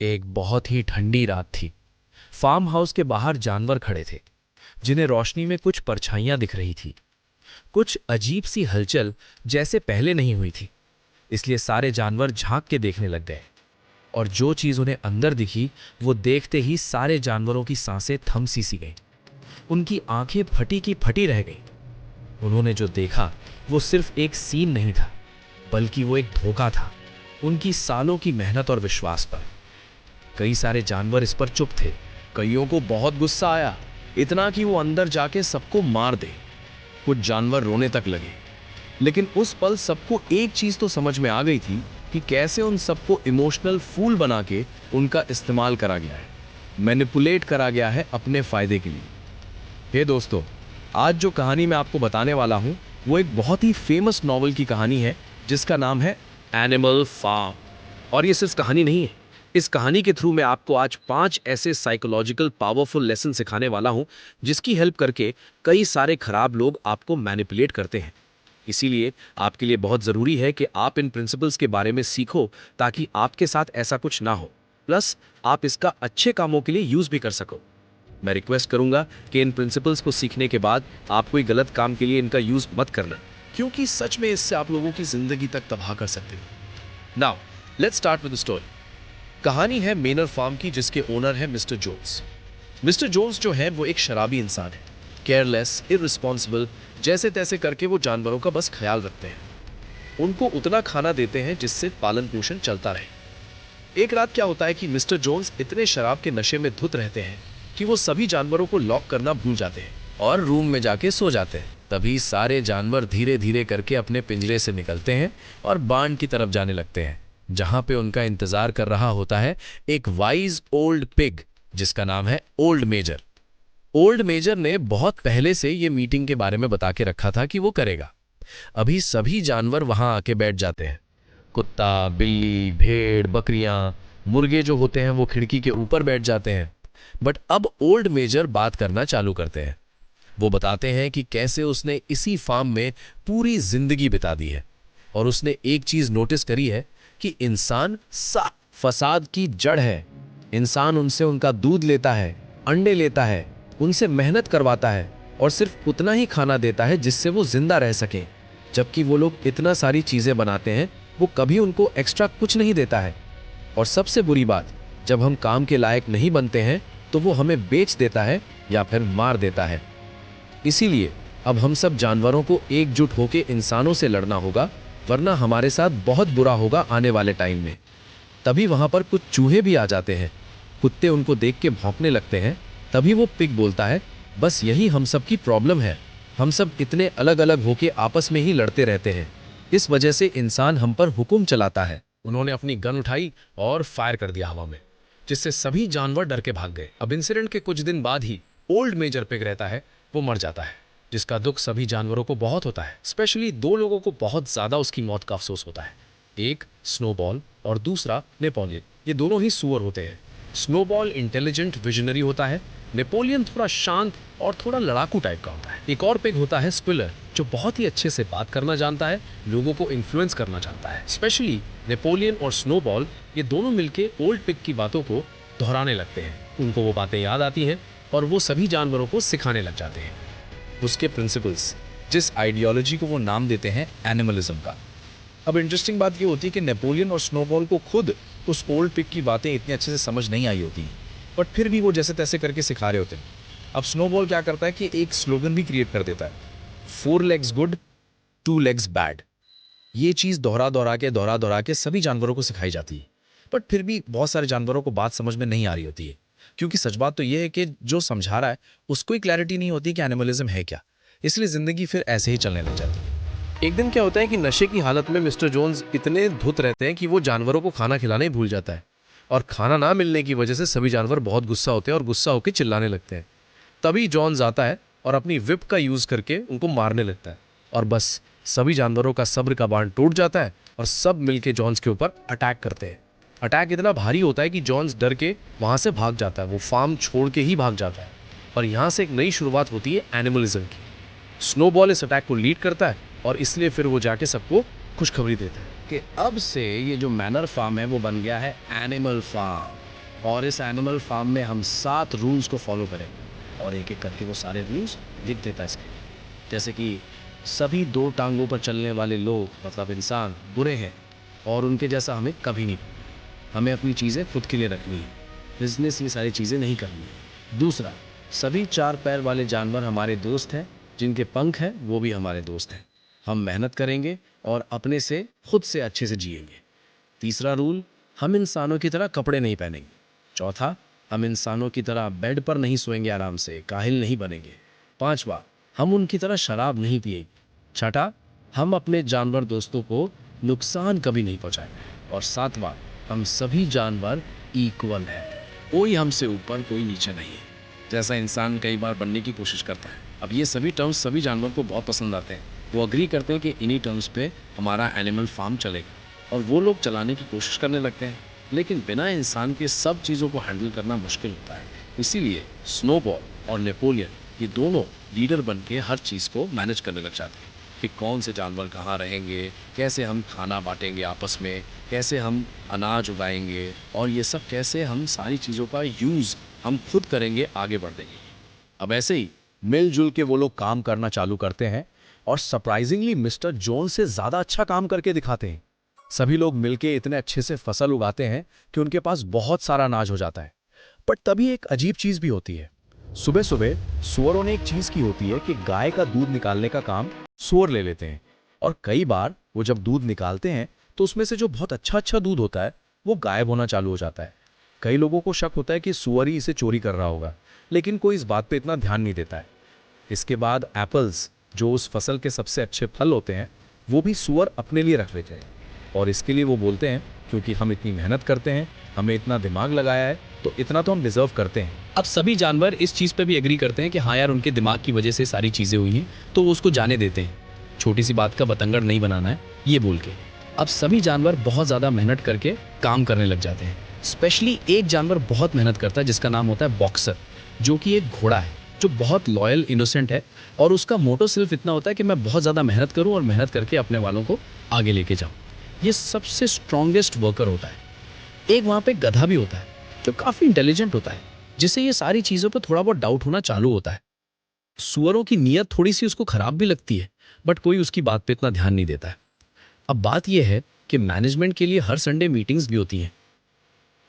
एक बहुत ही ठंडी रात थी। फार्म हाउस के बाहर जानवर खड़े थे, जिन्हें रोशनी में कुछ परछाइयां दिख रही थी। कुछ अजीब सी हलचल जैसे पहले नहीं हुई थी, इसलिए सारे जानवर झांक के देखने लग गए। और जो चीज उन्हें अंदर दिखी, वो देखते ही सारे जानवरों की सांसें थम सी गईं। उनकी आंखें फटी की फटी रह गईं। उन्होंने जो देखा वो सिर्फ एक सीन नहीं था, बल्कि वो एक धोखा था, उनकी सालों की मेहनत और विश्वास पर। कई सारे जानवर इस पर चुप थे। कईयों को बहुत गुस्सा आया, इतना कि वो अंदर जाके सबको मार दे। कुछ जानवर रोने तक लगे, लेकिन उस पल सबको एक चीज तो समझ में आ गई थी कि कैसे उन सबको इमोशनल फूल बना के उनका इस्तेमाल करा गया है, मैनिपुलेट करा गया है अपने फायदे के लिए। हे दोस्तों, आज जो कहानी मैं आपको बताने वाला हूं वो एक बहुत ही फेमस नॉवल की कहानी है, जिसका नाम है एनिमल फार्म। और ये सिर्फ कहानी नहीं है, इस कहानी के थ्रू मैं आपको आज 5 ऐसे साइकोलॉजिकल पावरफुल लेसन सिखाने वाला हूं, जिसकी हेल्प करके कई सारे खराब लोग आपको मैनिपुलेट करते हैं। इसीलिए आपके लिए बहुत ज़रूरी है कि आप इन प्रिंसिपल्स के बारे में सीखो, ताकि आपके साथ ऐसा कुछ ना हो, प्लस आप इसका अच्छे कामों के लिए यूज़ भी कर सको। मैं रिक्वेस्ट करूंगा कि इन प्रिंसिपल्स को सीखने के बाद आप कोई गलत काम के लिए इनका यूज़ मत करना, क्योंकि सच में इससे आप लोगों की ज़िंदगी तक तबाह कर सकते हो। Now let's start with the story. कहानी है मेनर फार्म की, जिसके ओनर है मिस्टर जोन्स। मिस्टर जोन्स जो है वो एक शराबी इंसान है, केयरलेस, इररिस्पॉन्सिबल, जैसे तैसे करके वो जानवरों का बस ख्याल रखते हैं। उनको उतना खाना देते हैं जिससे पालन पोषण चलता रहे। एक रात क्या होता है कि मिस्टर जोन्स इतने शराब के नशे में धुत रहते हैं कि वो सभी जानवरों को लॉक करना भूल जाते हैं और रूम में जाके सो जाते हैं। तभी सारे जानवर धीरे धीरे करके अपने पिंजरे से निकलते हैं और बाण की तरफ जाने लगते हैं, जहां पे उनका इंतजार कर रहा होता है एक वाइज ओल्ड पिग, जिसका नाम है ओल्ड मेजर। ओल्ड मेजर ने बहुत पहले से ये मीटिंग के बारे में बता के रखा था कि वो करेगा। अभी सभी जानवर वहां आके बैठ जाते हैं। कुत्ता, बिल्ली, भेड़, बकरियां, मुर्गे जो होते हैं वो खिड़की के ऊपर बैठ जाते हैं। बट अब ओल्ड मेजर बात करना चालू करते हैं। वो बताते हैं कि कैसे उसने इसी फार्म में पूरी जिंदगी बिता दी है, और उसने एक चीज नोटिस करी है कि इंसान फसाद की जड़ है। इंसान उनसे उनका दूध लेता है, अंडे लेता है, उनसे मेहनत करवाता है और सिर्फ उतना ही खाना देता है जिससे वो जिंदा रह सके। जबकि वो लोग इतना सारी चीजें बनाते हैं, वो कभी उनको एक्स्ट्रा कुछ नहीं देता है। और सबसे बुरी बात, जब हम काम के लायक नहीं बनते हैं तो वो हमें बेच देता है या फिर मार देता है। इसीलिए अब हम सब जानवरों को एकजुट होकर इंसानों से लड़ना होगा, वरना हमारे साथ बहुत बुरा होगा आने वाले टाइम में। तभी वहां पर कुछ चूहे भी आ जाते हैं। कुत्ते उनको देख के भौंकने लगते हैं। तभी वो पिग बोलता है, बस यही हम सब की प्रॉब्लम है, हम सब इतने अलग अलग होके आपस में ही लड़ते रहते हैं, इस वजह से इंसान हम पर हुक्म चलाता है। उन्होंने अपनी गन उठाई और फायर कर दिया हवा में, जिससे सभी जानवर डर के भाग गए। अब इंसिडेंट के कुछ दिन बाद ही ओल्ड मेजर पिग रहता है, वो मर जाता है, जिसका दुख सभी जानवरों को बहुत होता है। स्पेशली 2 लोगों को बहुत ज्यादा उसकी मौत का अफसोस होता है, एक स्नोबॉल और दूसरा नेपोलियन। ये दोनों ही सुअर होते हैं। स्नोबॉल इंटेलिजेंट विजनरी होता है, नेपोलियन थोड़ा शांत और थोड़ा लड़ाकू टाइप का होता है। एक और पिग होता है स्क्विलर, जो बहुत ही अच्छे से बात करना जानता है, लोगों को इन्फ्लुएंस करना जानता है। स्पेशली नेपोलियन और स्नोबॉल, ये दोनों मिलके ओल्ड पिग की बातों को दोहराने लगते हैं। उनको वो बातें याद आती हैं और वो सभी जानवरों को सिखाने लग जाते हैं उसके प्रिंसिपल्स, जिस आइडियोलॉजी को वो नाम देते हैं एनिमलिज्म का। अब इंटरेस्टिंग बात ये होती है कि नेपोलियन और स्नोबॉल को खुद उस ओल्ड पिग की बातें इतनी अच्छे से समझ नहीं आई होती, बट फिर भी वो जैसे तैसे करके सिखा रहे होते हैं। अब स्नोबॉल क्या करता है कि एक स्लोगन भी क्रिएट कर देता है, 4 legs गुड, 2 legs बैड। ये चीज़ दोहरा दोहरा के सभी जानवरों को सिखाई जाती है, बट फिर भी बहुत सारे जानवरों को बात समझ में नहीं आ रही होती है, क्योंकि सच बात तो ये है कि जो समझा रहा है उसको ही क्लैरिटी नहीं होती कि एनिमलिज्म है क्या। इसलिए ज़िंदगी फिर ऐसे ही चलने लग जाती है। एक दिन क्या होता है कि नशे की हालत में मिस्टर जोन्स इतने धुत रहते हैं कि वो जानवरों को खाना खिलाना ही भूल जाता है, और खाना ना मिलने की वजह से सभी जानवर बहुत गुस्सा होते हैं और गुस्सा होकर चिल्लाने लगते हैं। तभी जॉन्स आता है और अपनी विप का यूज़ करके उनको मारने लगता है, और बस सभी जानवरों का सब्र का बांध टूट जाता है और सब मिलके जॉन्स के ऊपर अटैक करते हैं। अटैक इतना भारी होता है कि जॉन्स डर के वहाँ से भाग जाता है, वो फार्म छोड़ के ही भाग जाता है, और यहाँ से एक नई शुरुआत होती है एनिमलिज्म की। स्नोबॉल इस अटैक को लीड करता है, और इसलिए फिर वो जाके सबको खुशखबरी देता है कि अब से ये जो मैनर फार्म है वो बन गया है एनिमल फार्म। और इस एनिमल फार्म में हम 7 रूल्स को फॉलो करेंगे और एक एक करके वो सारे रूल्स लिख देता है इसके। जैसे कि सभी 2 टांगों पर चलने वाले लोग मतलब इंसान बुरे हैं और उनके जैसा हमें कभी नहीं। हमें अपनी चीज़ें खुद के लिए रखनी है, बिजनेस ये सारी चीज़ें नहीं करनी है। दूसरा, सभी 4 पैर वाले जानवर हमारे दोस्त हैं, जिनके पंख हैं वो भी हमारे दोस्त हैं। हम मेहनत करेंगे और अपने से खुद से अच्छे से जिएंगे। तीसरा रूल, हम इंसानों की तरह कपड़े नहीं पहनेंगे। चौथा, हम इंसानों की तरह बेड पर नहीं सोएंगे, आराम से काहिल नहीं बनेंगे। पांचवा, हम उनकी तरह शराब नहीं पिएंगे। छठा, हम अपने जानवर दोस्तों को नुकसान कभी नहीं पहुंचाएंगे। और सातवां, हम सभी जानवर इक्वल हैं, कोई हमसे ऊपर कोई नीचे नहीं है, जैसा इंसान कई बार बनने की कोशिश करता है। अब ये सभी टर्म्स सभी जानवर को बहुत पसंद आते हैं। वो अग्री करते हैं कि इन्हीं टर्म्स पे हमारा एनिमल फार्म चलेगा और वो लोग चलाने की कोशिश करने लगते हैं। लेकिन बिना इंसान के सब चीज़ों को हैंडल करना मुश्किल होता है। इसीलिए स्नोबॉल और नेपोलियन ये दोनों लीडर बन के हर चीज़ को मैनेज करने लग जाते हैं कि कौन से जानवर कहाँ रहेंगे, कैसे हम खाना बांटेंगे आपस में, कैसे हम अनाज उगाएंगे और ये सब कैसे हम सारी चीज़ों का यूज़ हम खुद करेंगे, आगे बढ़ देंगे। अब ऐसे ही मिलजुल के वो लोग काम करना चालू करते हैं और सरप्राइजिंगली मिस्टर जोन्स से ज़्यादा अच्छा काम करके दिखाते हैं। सभी लोग मिलके इतने अच्छे से फसल उगाते हैं कि उनके पास बहुत सारा अनाज हो जाता है। पर तभी एक अजीब चीज भी होती है। सुबह सुबह सुअरों ने एक चीज की होती है कि गाय का दूध निकालने का काम सुअर ले लेते हैं और कई बार वो जब दूध निकालते हैं तो उसमें से जो बहुत अच्छा अच्छा दूध होता है वो गायब होना चालू हो जाता है। कई लोगों को शक होता है कि सुअर ही इसे चोरी कर रहा होगा, लेकिन कोई इस बात पे इतना ध्यान नहीं देता है। इसके बाद एप्पल्स, जो उस फसल के सबसे अच्छे फल होते हैं, वो भी सुअर अपने लिए रख लेते हैं और इसके लिए वो बोलते हैं क्योंकि हम इतनी मेहनत करते हैं, हमें इतना दिमाग लगाया है, तो इतना तो हम डिजर्व करते हैं। अब सभी जानवर इस चीज़ पे भी एग्री करते हैं कि हाँ यार, उनके दिमाग की वजह से सारी चीज़ें हुई हैं, तो वो उसको जाने देते हैं। छोटी सी बात का बतंगड़ नहीं बनाना है, ये बोल के। अब सभी जानवर बहुत ज़्यादा मेहनत करके काम करने लग जाते हैं। स्पेशली एक जानवर बहुत मेहनत करता है जिसका नाम होता है बॉक्सर, जो कि एक घोड़ा है जो बहुत लॉयल इनोसेंट है और उसका मोटो सिर्फ इतना होता है कि मैं बहुत ज़्यादा मेहनत करूँ और मेहनत करके अपने वालों को आगे लेके जाऊँ। ये सबसे स्ट्रॉन्गेस्ट वर्कर होता है। एक वहाँ पे गधा भी होता है जो काफ़ी इंटेलिजेंट होता है, जिससे ये सारी चीज़ों पे थोड़ा बहुत डाउट होना चालू होता है। सुअरों की नीयत थोड़ी सी उसको खराब भी लगती है, बट कोई उसकी बात पे इतना ध्यान नहीं देता है। अब बात यह है कि मैनेजमेंट के लिए हर संडे मीटिंग्स भी होती हैं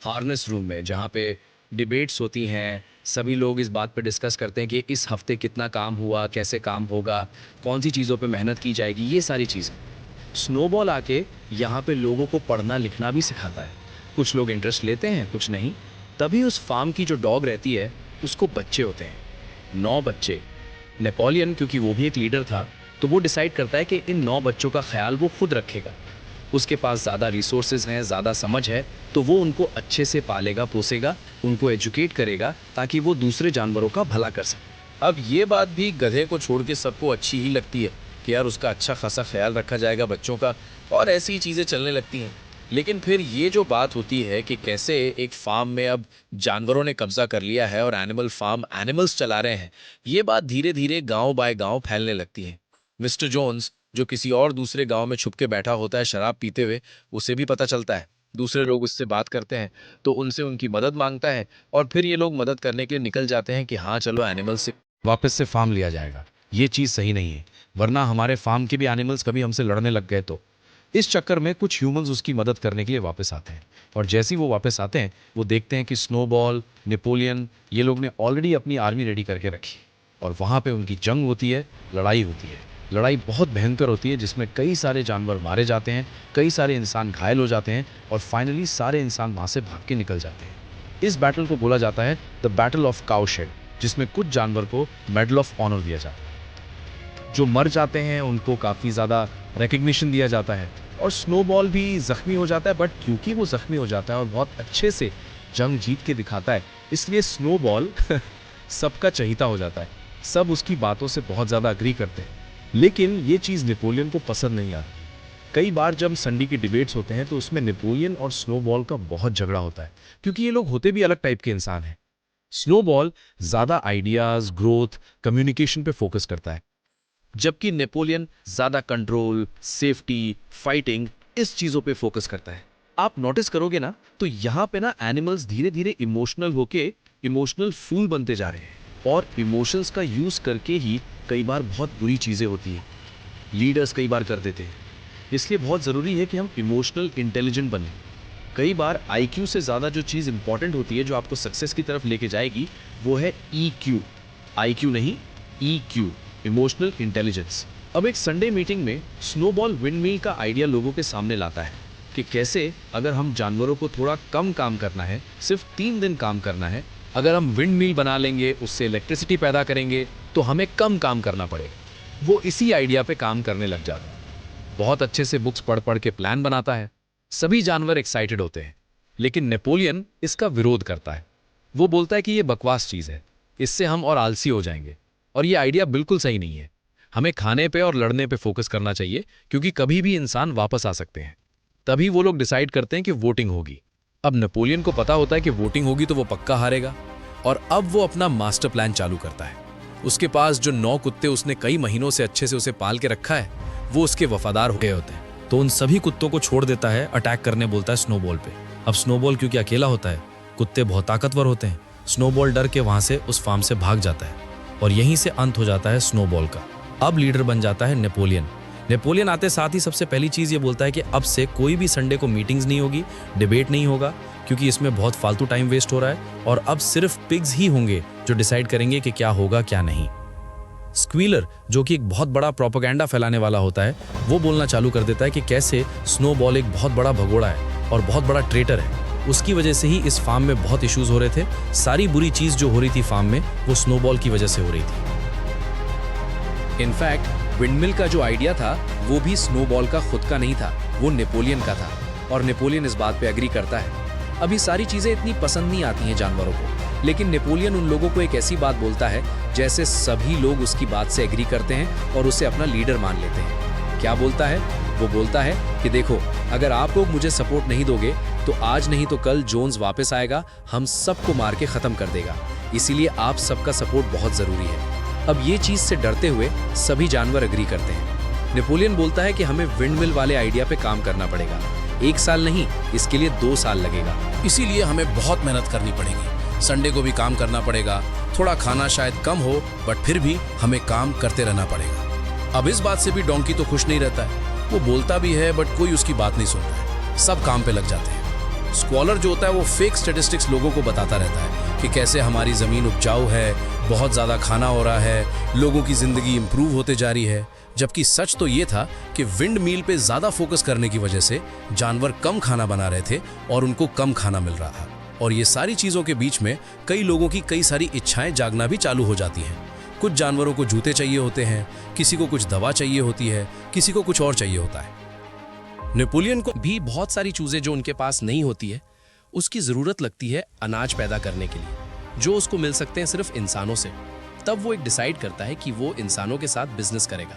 हार्नेस रूम में, जहाँ पे डिबेट्स होती हैं। सभी लोग इस बात पे डिस्कस करते हैं कि इस हफ्ते कितना काम हुआ, कैसे काम होगा, कौन सी चीज़ों पे मेहनत की जाएगी, ये सारी चीज़ें। स्नोबॉल आके यहाँ पे लोगों को पढ़ना लिखना भी सिखाता है। कुछ लोग इंटरेस्ट लेते हैं, कुछ नहीं। तभी उस फार्म की जो डॉग रहती है उसको बच्चे होते हैं, 9 बच्चे। नेपोलियन, क्योंकि वो भी एक लीडर था, तो वो डिसाइड करता है कि इन 9 बच्चों का ख्याल वो खुद रखेगा। उसके पास ज़्यादा रिसोर्सेज हैं, ज़्यादा समझ है, तो वो उनको अच्छे से पालेगा पोसेगा, उनको एजुकेट करेगा ताकि वो दूसरे जानवरों का भला कर सके। अब ये बात भी गधे को छोड़ के सबको अच्छी ही लगती है कि यार उसका अच्छा खासा ख्याल रखा जाएगा बच्चों का, और ऐसी ही चीज़ें चलने लगती हैं। लेकिन फिर ये जो बात होती है कि कैसे एक फार्म में अब जानवरों ने कब्जा कर लिया है और एनिमल फार्म एनिमल्स चला रहे हैं, ये बात धीरे धीरे गांव बाय गांव फैलने लगती है। मिस्टर जोन्स, जो किसी और दूसरे गांव में छुप के बैठा होता है शराब पीते हुए, उसे भी पता चलता है। दूसरे लोग उससे बात करते हैं तो उनसे उनकी मदद मांगता है और फिर ये लोग मदद करने के लिए निकल जाते हैं कि हाँ चलो एनिमल से वापस से फार्म लिया जाएगा। ये चीज़ सही नहीं है, वरना हमारे फार्म के भी एनिमल्स कभी हमसे लड़ने लग गए तो। इस चक्कर में कुछ ह्यूमंस उसकी मदद करने के लिए वापस आते हैं और जैसे ही वो वापस आते हैं वो देखते हैं कि स्नोबॉल, नेपोलियन, ये लोग ने ऑलरेडी अपनी आर्मी रेडी करके रखी और वहाँ पे उनकी जंग होती है, लड़ाई होती है। लड़ाई बहुत भयंकर होती है जिसमें कई सारे जानवर मारे जाते हैं, कई सारे इंसान घायल हो जाते हैं और फाइनली सारे इंसान वहाँ से भाग के निकल जाते हैं। इस बैटल को बोला जाता है द बैटल ऑफ काउशेड, जिसमें कुछ जानवर को मेडल ऑफ ऑनर दिया जाता है। जो मर जाते हैं उनको काफ़ी ज़्यादा रिकग्निशन दिया जाता है और स्नोबॉल भी ज़ख्मी हो जाता है, बट क्योंकि वो ज़ख्मी हो जाता है और बहुत अच्छे से जंग जीत के दिखाता है, इसलिए स्नोबॉल सबका चहीता हो जाता है। सब उसकी बातों से बहुत ज़्यादा अग्री करते हैं। लेकिन ये चीज़ नेपोलियन को पसंद नहीं आती। कई बार जब संडे की डिबेट्स होते हैं तो उसमें नेपोलियन और स्नोबॉल का बहुत झगड़ा होता है, क्योंकि ये लोग होते भी अलग टाइप के इंसान हैं। स्नोबॉल ज़्यादा आइडियाज़, ग्रोथ, कम्युनिकेशन पे फोकस करता है, जबकि नेपोलियन ज़्यादा कंट्रोल, सेफ्टी, फाइटिंग, इस चीज़ों पे फोकस करता है। आप नोटिस करोगे ना, तो यहाँ पे ना एनिमल्स धीरे धीरे इमोशनल होके इमोशनल फूल बनते जा रहे हैं, और इमोशंस का यूज करके ही कई बार बहुत बुरी चीजें होती हैं, लीडर्स कई बार कर देते हैं। इसलिए बहुत ज़रूरी है कि हम इमोशनल इंटेलिजेंट बने। कई बार IQ से ज़्यादा जो चीज़ इंपॉर्टेंट होती है, जो आपको सक्सेस की तरफ लेके जाएगी, वो है EQ। IQ नहीं, EQ, इमोशनल इंटेलिजेंस। अब एक संडे मीटिंग में स्नोबॉल विंडमिल का आइडिया लोगों के सामने लाता है कि कैसे अगर हम जानवरों को थोड़ा कम काम करना है, सिर्फ 3 दिन काम करना है, अगर हम विंडमिल बना लेंगे, उससे इलेक्ट्रिसिटी पैदा करेंगे, तो हमें कम काम करना पड़ेगा। वो इसी आइडिया पे काम करने लग जाता है। बहुत अच्छे से बुक्स पढ़ पढ़ के प्लान बनाता है। सभी जानवर एक्साइटेड होते हैं, लेकिन नेपोलियन इसका विरोध करता है। वो बोलता है कि ये बकवास चीज़ है, इससे हम और आलसी हो जाएंगे, और ये आइडिया बिल्कुल सही नहीं है। हमें खाने पे और लड़ने पे फोकस करना चाहिए, क्योंकि कभी भी इंसान वापस आ सकते हैं। तभी वो लोग डिसाइड करते हैं कि वोटिंग होगी। अब नेपोलियन को पता होता है कि वोटिंग होगी तो वो पक्का हारेगा, और अब वो अपना मास्टर प्लान चालू करता है। उसके पास जो 9 कुत्ते उसने कई महीनों से अच्छे से उसे पाल के रखा है, वो उसके वफादार हो गए होते हैं। तो उन सभी कुत्तों को छोड़ देता है, अटैक करने बोलता है स्नोबॉल पे। अब स्नोबॉल क्योंकि अकेला होता है, कुत्ते बहुत ताकतवर होते हैं, स्नोबॉल डर के वहां से उस फार्म से भाग जाता है, और यहीं से अंत हो जाता है स्नोबॉल का। अब लीडर बन जाता है नेपोलियन। नेपोलियन आते साथ ही सबसे पहली चीज ये बोलता है कि अब से कोई भी संडे को मीटिंग्स नहीं होगी, डिबेट नहीं होगा, क्योंकि इसमें बहुत फालतू टाइम वेस्ट हो रहा है, और अब सिर्फ पिग्स ही होंगे जो डिसाइड करेंगे कि क्या होगा क्या नहीं। स्क्वीलर, जो कि एक बहुत बड़ा प्रोपेगेंडा फैलाने वाला होता है, वो बोलना चालू कर देता है कि कैसे स्नोबॉल एक बहुत बड़ा भगोड़ा है और बहुत बड़ा ट्रेटर है। उसकी वजह से ही इस फार्म में बहुत इश्यूज हो रहे थे। सारी बुरी चीज जो हो रही थी फार्म में, वो स्नोबॉल की वजह से हो रही थी। इनफैक्ट विंडमिल का जो आइडिया था, वो भी स्नोबॉल का खुद का नहीं था, वो नेपोलियन का था, और नेपोलियन इस बात पे एग्री करता है। अभी सारी चीजें इतनी पसंद नहीं आती हैं जानवरों को, लेकिन नेपोलियन उन लोगों को एक ऐसी बात बोलता है जैसे सभी लोग उसकी बात से एग्री करते हैं और उसे अपना लीडर मान लेते हैं। क्या बोलता है? वो बोलता है कि देखो, अगर आप लोग मुझे सपोर्ट नहीं दोगे तो आज नहीं तो कल जोन्स वापस आएगा, हम सबको मार के खत्म कर देगा। इसीलिए आप सबका सपोर्ट बहुत जरूरी है। अब ये चीज से डरते हुए सभी जानवर एग्री करते हैं। नेपोलियन बोलता है कि हमें विंडमिल वाले आइडिया पे काम करना पड़ेगा। 1 साल नहीं, इसके लिए 2 साल लगेगा। इसीलिए हमें बहुत मेहनत करनी पड़ेगी। संडे को भी काम करना पड़ेगा, थोड़ा खाना शायद कम हो, बट फिर भी हमें काम करते रहना पड़ेगा। अब इस बात से भी डोंकी तो खुश नहीं रहता है। वो बोलता भी है, बट कोई उसकी बात नहीं सुनता है। सब काम पे लग जाते हैं। स्कॉलर जो होता है वो फेक स्टैटिस्टिक्स लोगों को बताता रहता है कि कैसे हमारी ज़मीन उपजाऊ है, बहुत ज़्यादा खाना हो रहा है, लोगों की ज़िंदगी इम्प्रूव होते जा रही है। जबकि सच तो ये था कि विंड मील पे ज़्यादा फोकस करने की वजह से जानवर कम खाना बना रहे थे और उनको कम खाना मिल रहा था। और ये सारी चीज़ों के बीच में कई लोगों की कई सारी इच्छाएं जागना भी चालू हो जाती हैं। कुछ जानवरों को जूते चाहिए होते हैं, किसी को कुछ दवा चाहिए होती है, किसी को कुछ और चाहिए होता है। नेपोलियन को भी बहुत सारी चीज़ें जो उनके पास नहीं होती है, उसकी ज़रूरत लगती है अनाज पैदा करने के लिए, जो उसको मिल सकते हैं सिर्फ इंसानों से। तब वो एक डिसाइड करता है कि वो इंसानों के साथ बिजनेस करेगा।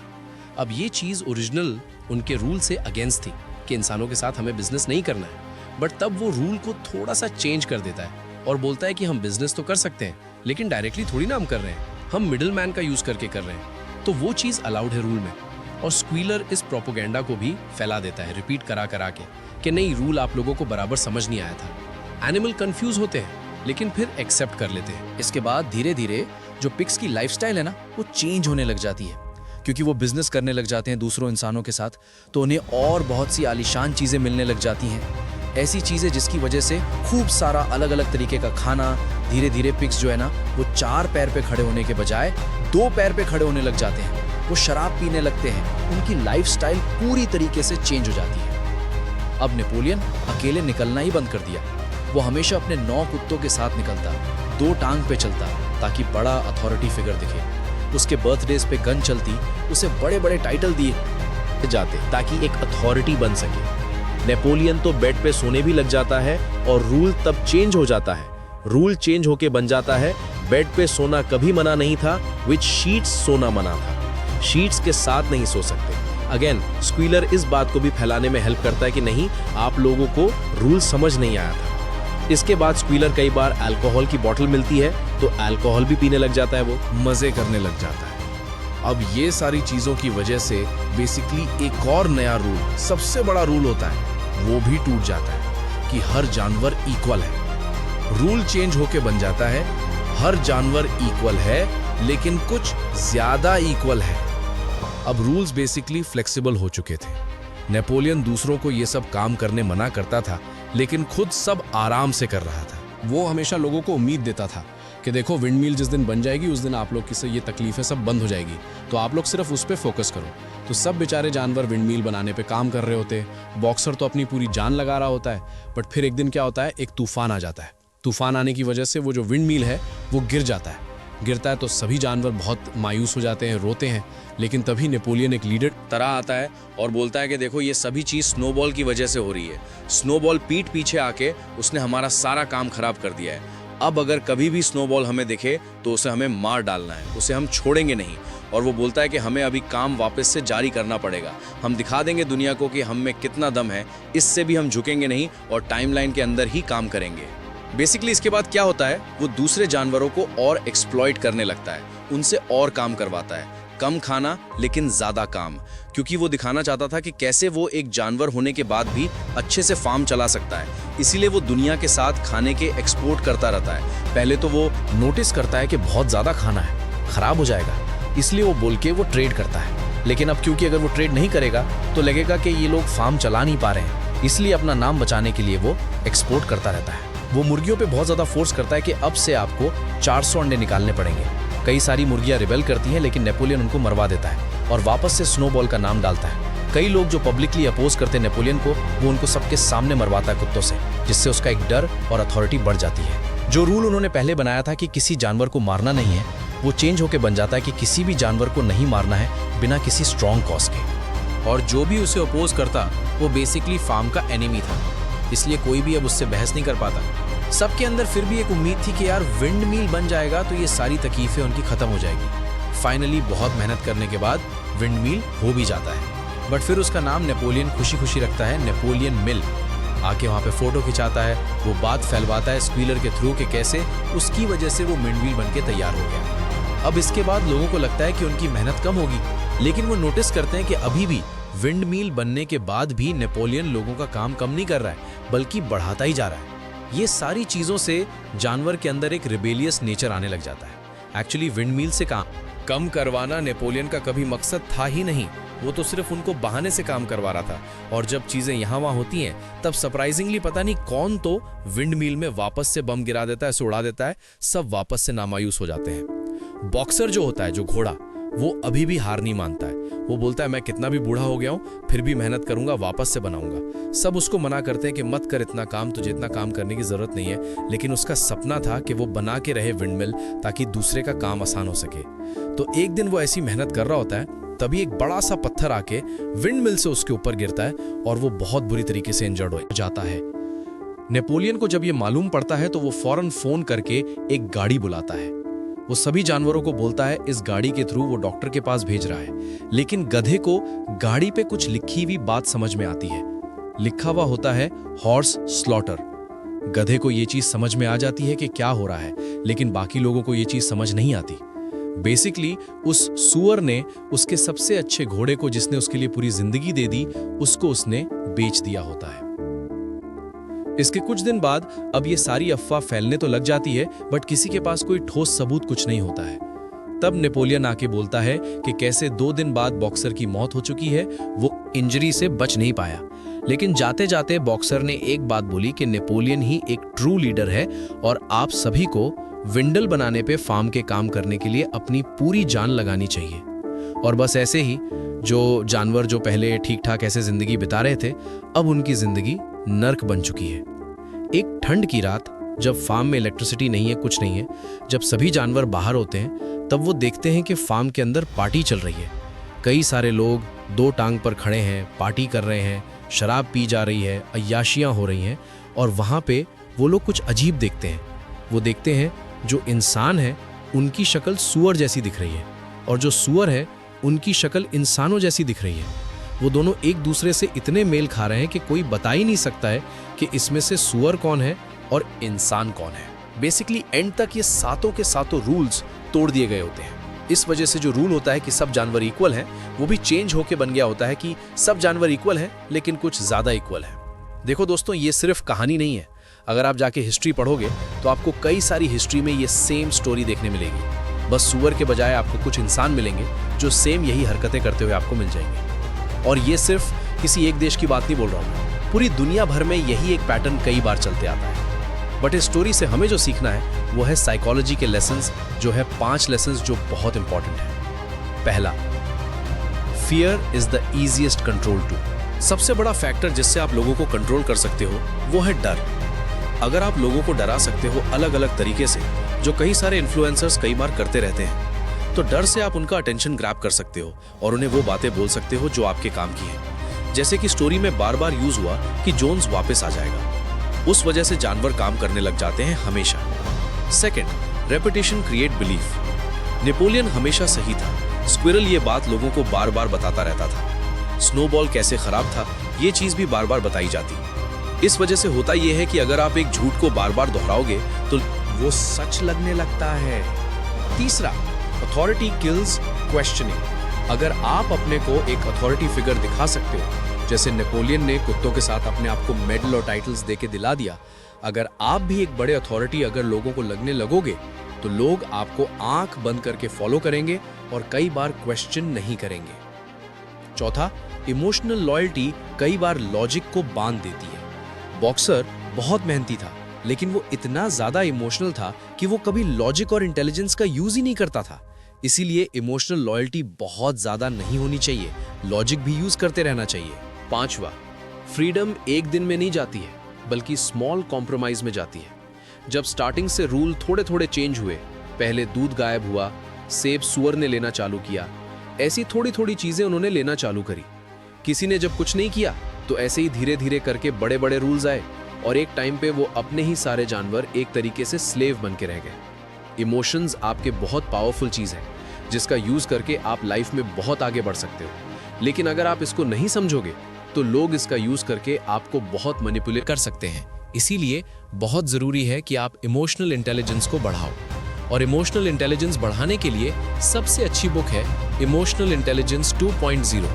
अब ये चीज़ ओरिजिनल उनके रूल से अगेंस्ट थी कि इंसानों के साथ हमें बिजनेस नहीं करना है, बट तब वो रूल को थोड़ा सा चेंज कर देता है और बोलता है कि हम बिजनेस तो कर सकते हैं, लेकिन डायरेक्टली थोड़ी ना हम कर रहे हैं, हम मिडिल मैन का यूज़ करके कर रहे हैं। तो वो चीज़ अलाउड है रूल में। और स्क्वीलर इस प्रोपोगेंडा को भी फैला देता है, रिपीट करा करा के, कि नहीं, रूल आप लोगों को बराबर समझ नहीं आया था। एनिमल कंफ्यूज होते हैं, लेकिन फिर एक्सेप्ट कर लेते हैं। इसके बाद धीरे धीरे जो पिग्स की लाइफस्टाइल है ना, वो चेंज होने लग जाती है, क्योंकि वो बिजनेस करने लग जाते हैं दूसरों इंसानों के साथ, तो उन्हें और बहुत सी आलीशान चीज़ें मिलने लग जाती हैं। ऐसी चीज़ें जिसकी वजह से खूब सारा अलग अलग तरीके का खाना। धीरे धीरे पिग्स जो है ना, वो 4 पैर पे खड़े होने के बजाय 2 पैर पे खड़े होने लग जाते हैं। वो शराब पीने लगते हैं। उनकी लाइफस्टाइल पूरी तरीके से चेंज हो जाती है। अब नेपोलियन अकेले निकलना ही बंद कर दिया। वो हमेशा अपने 9 कुत्तों के साथ निकलता, 2 टांग पे चलता, ताकि बड़ा अथॉरिटी फिगर दिखे। उसके बर्थडेज पे गन चलती, उसे बड़े बड़े टाइटल दिए जाते ताकि एक अथॉरिटी बन सके। नेपोलियन तो बेड पे सोने भी लग जाता है, और रूल तब चेंज हो जाता है। रूल चेंज होके बन जाता है, बेड पे सोना कभी मना नहीं था, विद शीट्स सोना मना था। शीट्स के साथ नहीं सो सकते। अगेन स्क्वीलर इस बात को भी फैलाने में हेल्प करता है कि नहीं, आप लोगों को रूल समझ नहीं आया था। इसके बाद स्क्वीलर कई बार अल्कोहल की बोतल मिलती है तो अल्कोहल भी पीने लग जाता है, वो मजे करने लग जाता है। अब ये सारी चीजों की वजह से बेसिकली एक और नया रूल, सबसे बड़ा रूल होता है, वो भी टूट जाता है। कि हर जानवर इक्वल है। रूल चेंज होके बन जाता है हर जानवर इक्वल है लेकिन कुछ ज्यादा इक्वल है। अब रूल्स बेसिकली फ्लेक्सिबल हो चुके थे। नेपोलियन दूसरों को ये सब काम करने मना करता था लेकिन खुद सब आराम से कर रहा था। वो हमेशा लोगों को उम्मीद देता था कि देखो विंडमिल जिस दिन बन जाएगी उस दिन आप लोग की से ये तकलीफें सब बंद हो जाएगी, तो आप लोग सिर्फ उस पर फोकस करो। तो सब बेचारे जानवर विंडमिल बनाने पे काम कर रहे होते। बॉक्सर तो अपनी पूरी जान लगा रहा होता है, बट फिर एक दिन क्या होता है, एक तूफान आ जाता है। तूफान आने की वजह से वो जो विंडमिल है वो गिर जाता है। गिरता है तो सभी जानवर बहुत मायूस हो जाते हैं, रोते हैं। लेकिन तभी नेपोलियन एक लीडर तरह आता है और बोलता है कि देखो ये सभी चीज स्नोबॉल की वजह से हो रही है। स्नोबॉल पीठ पीछे आके उसने हमारा सारा काम खराब कर दिया है। अब अगर कभी भी स्नोबॉल हमें दिखे तो उसे हमें मार डालना है, उसे हम छोड़ेंगे नहीं। और वो बोलता है कि हमें अभी काम वापस से जारी करना पड़ेगा। हम दिखा देंगे दुनिया को कि हम में कितना दम है, इससे भी हम झुकेंगे नहीं और टाइमलाइन के अंदर ही काम करेंगे। बेसिकली इसके बाद क्या होता है, वो दूसरे जानवरों को और एक्सप्लॉइट करने लगता है, उनसे और काम करवाता है। कम खाना लेकिन ज्यादा काम, क्योंकि वो दिखाना चाहता था कि कैसे वो एक जानवर होने के बाद भी अच्छे से फार्म चला सकता है। इसीलिए वो दुनिया के साथ खाने के एक्सपोर्ट करता रहता है। पहले तो वो नोटिस करता है कि बहुत ज्यादा खाना है, खराब हो जाएगा, इसलिए वो बोल के वो ट्रेड करता है। लेकिन अब क्योंकि अगर वो ट्रेड नहीं करेगा तो लगेगा कि ये लोग फार्म चला नहीं पा रहे हैं, इसलिए अपना नाम बचाने के लिए वो एक्सपोर्ट करता रहता है। वो मुर्गियों पे बहुत ज्यादा फोर्स करता है कि अब से आपको 400 अंडे निकालने पड़ेंगे। कई सारी मुर्गियां रिबेल करती हैं लेकिन नेपोलियन उनको मरवा देता है और वापस से स्नोबॉल का नाम डालता है। कई लोग जो पब्लिकली अपोज करते नेपोलियन को, वो उनको सबके सामने मरवाता है कुत्तों से, जिससे उसका एक डर और अथॉरिटी बढ़ जाती है। जो रूल उन्होंने पहले बनाया था कि किसी जानवर को मारना नहीं है, वो चेंज होकर बन जाता है कि किसी भी जानवर को नहीं मारना है बिना किसी स्ट्रॉन्ग कॉज के। और जो भी उसे अपोज करता वो बेसिकली फार्म का एनिमी था, इसलिए कोई भी अब उससे बहस नहीं कर पाता। सबके अंदर फिर भी एक उम्मीद थी कि यार विंडमिल बन जाएगा तो ये सारी तकलीफें उनकी खत्म हो जाएगी। फाइनली बहुत मेहनत करने के बाद विंडमिल हो भी जाता है, बट फिर उसका नाम नेपोलियन खुशी खुशी रखता है, नेपोलियन मिल। आके वहाँ पे फोटो खिंचाता है, वो बात फैलवाता है स्क्वीलर के थ्रू कि कैसे उसकी वजह से वो विंडमिल बन के तैयार हो गया। अब इसके बाद लोगों को लगता है कि उनकी मेहनत कम होगी, लेकिन वो नोटिस करते हैं कि अभी भी विंडमिल बनने के बाद भी नेपोलियन लोगों का काम कम नहीं कर रहा है, बल्कि बढ़ाता ही जा रहा है। ये सारी चीजों से जानवर के अंदर एक रिबेलियस नेचर आने लग जाता है। एक्चुअली विंडमिल से काम कम करवाना नेपोलियन का कभी मकसद था ही नहीं, वो तो सिर्फ उनको बहाने से काम करवा रहा था। और जब चीजें यहाँ वहाँ होती हैं तब सरप्राइजिंगली पता नहीं कौन तो विंडमिल में वापस से बम गिरा देता है, उड़ा देता है, सब वापस से नामायूस हो जाते हैं। बॉक्सर जो होता है, जो घोड़ा, वो अभी भी हार नहीं मानता है। वो बोलता है मैं कितना भी बूढ़ा हो गया हूँ फिर भी मेहनत करूंगा, वापस से बनाऊंगा। सब उसको मना करते हैं कि मत कर इतना काम, तुझे इतना काम करने की जरूरत नहीं है। लेकिन उसका सपना था कि वो बना के रहे विंडमिल ताकि दूसरे का काम आसान हो सके। तो एक दिन वो ऐसी मेहनत कर रहा होता है, तभी एक बड़ा सा पत्थर आके विंडमिल से उसके ऊपर गिरता है और वो बहुत बुरी तरीके से इंजर्ड हो जाता है। नेपोलियन को जब ये मालूम पड़ता है तो वो फौरन फोन करके एक गाड़ी बुलाता है। वो सभी जानवरों को बोलता है इस गाड़ी के थ्रू वो डॉक्टर के पास भेज रहा है। लेकिन गधे को गाड़ी पे कुछ लिखी हुई बात समझ में आती है। लिखा हुआ होता है हॉर्स स्लॉटर। गधे को ये चीज समझ में आ जाती है कि क्या हो रहा है, लेकिन बाकी लोगों को ये चीज समझ नहीं आती। बेसिकली उस सुअर ने उसके सबसे अच्छे घोड़े को, जिसने उसके लिए पूरी जिंदगी दे दी, उसको उसने बेच दिया होता है। इसके कुछ दिन बाद अब ये सारी अफवाह फैलने तो लग जाती है, बट किसी के पास कोई ठोस सबूत कुछ नहीं होता है। तब नेपोलियन आके बोलता है कि कैसे 2 दिन बाद बॉक्सर की मौत हो चुकी है, वो इंजरी से बच नहीं पाया। लेकिन जाते जाते बॉक्सर ने एक बात बोली कि नेपोलियन ही एक ट्रू लीडर है और आप सभी को विंडल बनाने पे फार्म के काम करने के लिए अपनी पूरी जान लगानी चाहिए। और बस ऐसे ही जो जानवर जो पहले ठीक ठाक ऐसे जिंदगी बिता रहे थे, अब उनकी जिंदगी नर्क बन चुकी है। एक ठंड की रात, जब फार्म में इलेक्ट्रिसिटी नहीं है, कुछ नहीं है, जब सभी जानवर बाहर होते हैं, तब वो देखते हैं कि फार्म के अंदर पार्टी चल रही है। कई सारे लोग 2 टांग पर खड़े हैं, पार्टी कर रहे हैं, शराब पी जा रही है, अय्याशियां हो रही हैं। और वहाँ पे वो लोग कुछ अजीब देखते हैं। वो देखते हैं जो इंसान है उनकी शक्ल सूअर जैसी दिख रही है, और जो सूअर है उनकी शक्ल इंसानों जैसी दिख रही है। वो दोनों एक दूसरे से इतने मेल खा रहे हैं कि कोई बता ही नहीं सकता है कि इसमें से सूअर कौन है और इंसान कौन है। बेसिकली एंड तक ये सातों के सातों रूल्स तोड़ दिए गए होते हैं। इस वजह से जो रूल होता है कि सब जानवर इक्वल हैं, वो भी चेंज होके बन गया होता है कि सब जानवर इक्वल हैं लेकिन कुछ ज्यादा इक्वल हैं। देखो दोस्तों, ये सिर्फ कहानी नहीं है। अगर आप जाके हिस्ट्री पढ़ोगे तो आपको कई सारी हिस्ट्री में ये सेम स्टोरी देखने मिलेगी। बस सुअर के बजाय आपको कुछ इंसान मिलेंगे जो सेम यही हरकतें करते हुए आपको मिल जाएंगे। और ये सिर्फ किसी एक देश की बात नहीं बोल रहा हूँ, पूरी दुनिया भर में यही एक पैटर्न कई बार चलते आता है। बट इस स्टोरी से हमें जो सीखना है वो है साइकोलॉजी के लेसन्स, जो है 5 लेसन्स जो बहुत इंपॉर्टेंट है। पहला, fear is the easiest control to. सबसे बड़ा फैक्टर जिससे आप लोगों को कंट्रोल कर सकते हो वो है डर। अगर आप लोगों को डरा सकते हो अलग अलग तरीके से, जो कई सारे इन्फ्लुएंसर्स कई बार करते रहते हैं, तो डर से आप उनका अटेंशन ग्रैब कर सकते हो और उन्हें वो बातें बोल सकते हो जो आपके काम की है। जैसे कि स्टोरी में बार बार यूज हुआ कि जोन्स वापस आ जाएगा, उस वजह से जानवर काम करने लग जाते हैं हमेशा। Second, repetition create belief. Napoleon हमेशा सही था, स्क्विरल ये बात लोगों को बार बार बताता रहता था। स्नोबॉल कैसे खराब था ये चीज भी बार बार बताई जाती। इस वजह से होता यह है कि अगर आप एक झूठ को बार बार दोहराओगे तो वो सच लगने लगता है। तीसरा, अथॉरिटी किल्स क्वेश्चनिंग। अगर आप अपने को एक अथॉरिटी फिगर दिखा सकते हो, जैसे नेपोलियन ने कुत्तों के साथ अपने आप को मेडल और टाइटल्स देके दिला दिया, अगर आप भी एक बड़े अथॉरिटी अगर लोगों को लगने लगोगे तो लोग आपको आंख बंद करके फॉलो करेंगे और कई बार क्वेश्चन नहीं करेंगे। चौथा, इमोशनल लॉयल्टी कई बार लॉजिक को बांध देती है। बॉक्सर बहुत मेहनती था, लेकिन वो इतना ज्यादा इमोशनल था कि वो कभी लॉजिक और इंटेलिजेंस का यूज ही नहीं करता था। इसीलिए इमोशनल लॉयल्टी बहुत ज्यादा नहीं होनी चाहिए, लॉजिक भी यूज करते रहना चाहिए। पांचवा, फ्रीडम एक दिन में नहीं जाती है, बल्कि स्मॉल कॉम्प्रोमाइज में जाती है। जब स्टार्टिंग से रूल थोड़े थोड़े चेंज हुए, पहले दूध गायब हुआ, सेब सुअर ने लेना चालू किया, ऐसी थोड़ी थोड़ी चीजें उन्होंने लेना चालू करी। किसी ने जब कुछ नहीं किया तो ऐसे ही धीरे धीरे करके बड़े बड़े रूल्स आए और एक टाइम पे वो अपने ही सारे जानवर एक तरीके से स्लेव बन के रह गए। इमोशंस आपके बहुत पावरफुल चीज है, जिसका यूज करके आप लाइफ में बहुत आगे बढ़ सकते हो। लेकिन अगर आप इसको नहीं समझोगे तो लोग इसका यूज करके आपको बहुत मैनिपुलेट कर सकते हैं। इसीलिए बहुत जरूरी है कि आप इमोशनल इंटेलिजेंस को बढ़ाओ। और इमोशनल इंटेलिजेंस बढ़ाने के लिए सबसे अच्छी बुक है इमोशनल इंटेलिजेंस 2.0।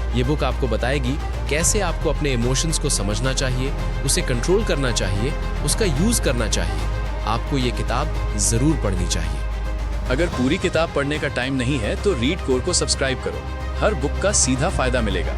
ये बुक आपको बताएगी कैसे आपको अपने इमोशंस को समझना चाहिए, उसे कंट्रोल करना चाहिए, उसका यूज करना चाहिए। आपको ये किताब जरूर पढ़नी चाहिए। अगर पूरी किताब पढ़ने का टाइम नहीं है तो रीड कोर को सब्सक्राइब करो, हर बुक का सीधा फायदा मिलेगा।